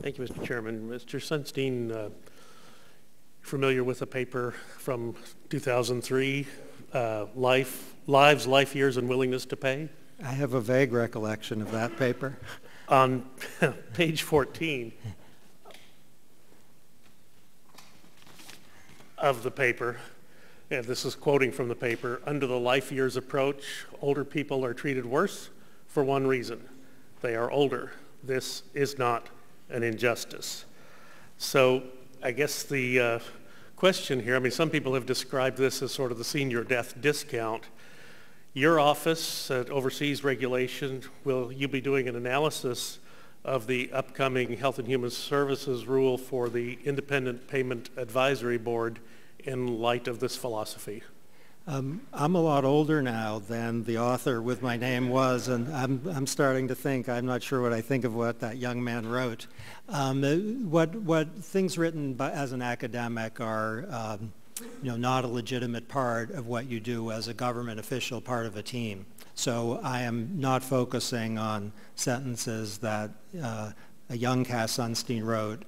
Thank you, Mr. Chairman. Mr. Sunstein, familiar with a paper from 2003, Lives, Life Years, and Willingness to Pay? I have a vague recollection of that paper. On page 14 of the paper, and this is quoting from the paper, under the life years approach, older people are treated worse for one reason. They are older. This is not an injustice. So I guess the question here, I mean, some people have described this as sort of the senior death discount. Your office that oversees regulation, will you be doing an analysis of the upcoming Health and Human Services rule for the Independent Payment Advisory Board in light of this philosophy? I'm a lot older now than the author with my name was, and I'm starting to think, I'm not sure what I think of what that young man wrote. What things written as an academic are not a legitimate part of what you do as a government official, part of a team. So I am not focusing on sentences that a young Cass Sunstein wrote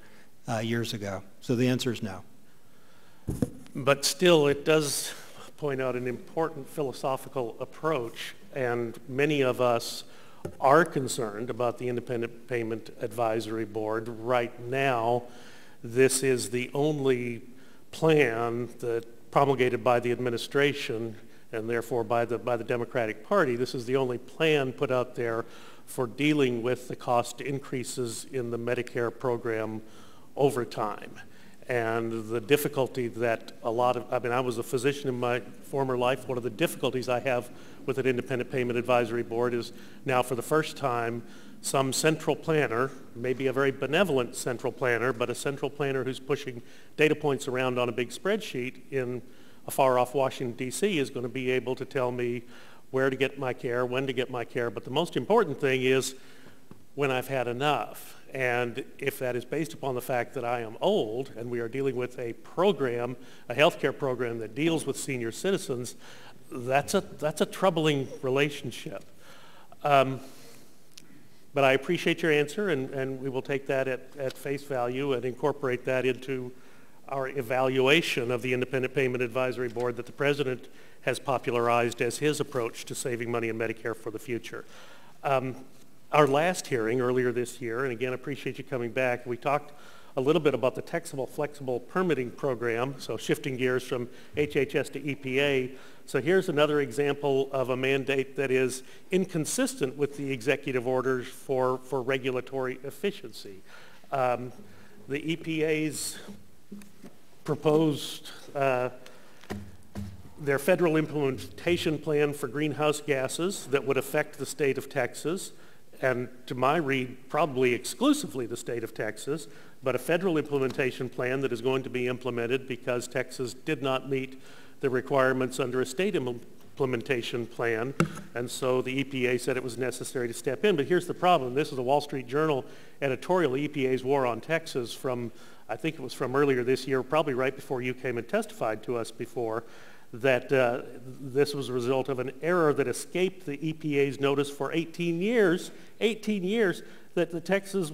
years ago. So the answer is no. But still, it does point out an important philosophical approach, and many of us are concerned about the Independent Payment Advisory Board. Right now, this is the only plan that promulgated by the administration and therefore by the Democratic Party. This is the only plan put out there for dealing with the cost increases in the Medicare program over time. And the difficulty that I was a physician in my former life. One of the difficulties I have with an Independent Payment Advisory Board is now for the first time, some central planner, maybe a very benevolent central planner, but a central planner who's pushing data points around on a big spreadsheet in a far-off Washington, D.C. is going to be able to tell me where to get my care, when to get my care. But the most important thing is when I've had enough. And if that is based upon the fact that I am old and we are dealing with a program, a healthcare program that deals with senior citizens, that's a troubling relationship. But I appreciate your answer, and we will take that at face value and incorporate that into our evaluation of the Independent Payment Advisory Board that the President has popularized as his approach to saving money in Medicare for the future. Our last hearing earlier this year, and again, I appreciate you coming back, we talked a little bit about the taxable flexible permitting program, so shifting gears from HHS to EPA. So here's another example of a mandate that is inconsistent with the executive orders for regulatory efficiency. The EPA's proposed their federal implementation plan for greenhouse gases that would affect the state of Texas, and to my read, probably exclusively the state of Texas, but a federal implementation plan that is going to be implemented because Texas did not meet the requirements under a state implementation plan, and so the EPA said it was necessary to step in. But here's the problem. This is a Wall Street Journal editorial, EPA's war on Texas from, I think it was from earlier this year, probably right before you came and testified to us before, that this was a result of an error that escaped the EPA's notice for 18 years, that the Texas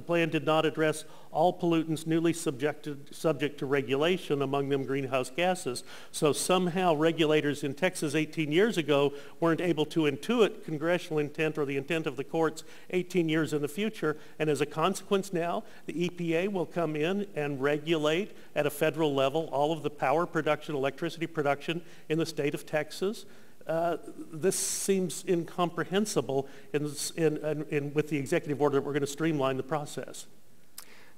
plan did not address all pollutants newly subject to regulation, among them greenhouse gases. So somehow regulators in Texas 18 years ago weren't able to intuit congressional intent or the intent of the courts 18 years in the future, and as a consequence now, the EPA will come in and regulate at a federal level all of the power production, electricity production in the state of Texas. This seems incomprehensible with the executive order that we're going to streamline the process.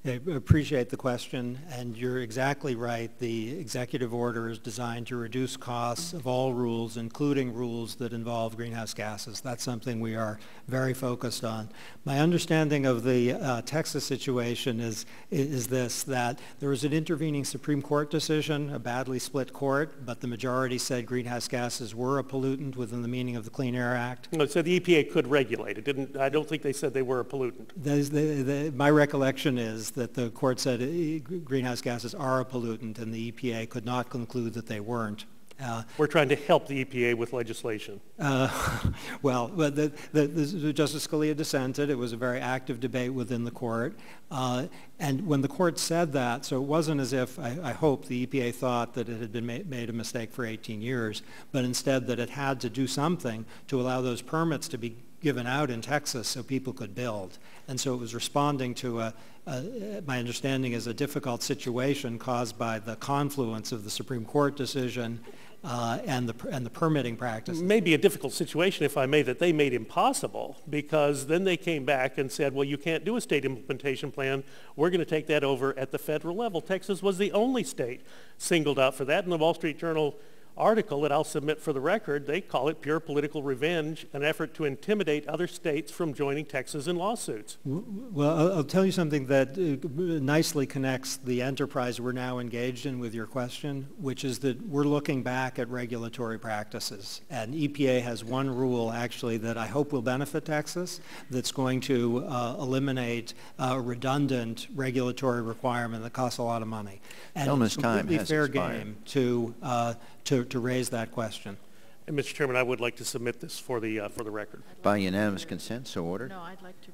I appreciate the question, and you're exactly right. The executive order is designed to reduce costs of all rules, including rules that involve greenhouse gases. That's something we are very focused on. My understanding of the Texas situation is this, that there was an intervening Supreme Court decision, a badly split court, but the majority said greenhouse gases were a pollutant within the meaning of the Clean Air Act. No, so the EPA could regulate it. I don't think they said they were a pollutant. My recollection is that the court said greenhouse gases are a pollutant and the EPA could not conclude that they weren't. We're trying to help the EPA with legislation. Well, Justice Scalia dissented. It was a very active debate within the court. And when the court said that, so it wasn't as if, I hope, the EPA thought that it had been made a mistake for 18 years, but instead that it had to do something to allow those permits to be given out in Texas so people could build. And so it was responding to my understanding is a difficult situation caused by the confluence of the Supreme Court decision and the permitting practices. Maybe a difficult situation, if I may, that they made impossible, because then they came back and said, well, you can't do a state implementation plan. We're going to take that over at the federal level. Texas was the only state singled out for that. In the Wall Street Journal article that I'll submit for the record, they call it pure political revenge, an effort to intimidate other states from joining Texas in lawsuits. Well, I'll tell you something that nicely connects the enterprise we're now engaged in with your question, which is that we're looking back at regulatory practices. And EPA has one rule, actually, that I hope will benefit Texas, that's going to eliminate a redundant regulatory requirement that costs a lot of money. And it's completely fair game to raise that question. And Mr. Chairman, I would like to submit this for the record. By unanimous consent, so ordered. No, I'd like to.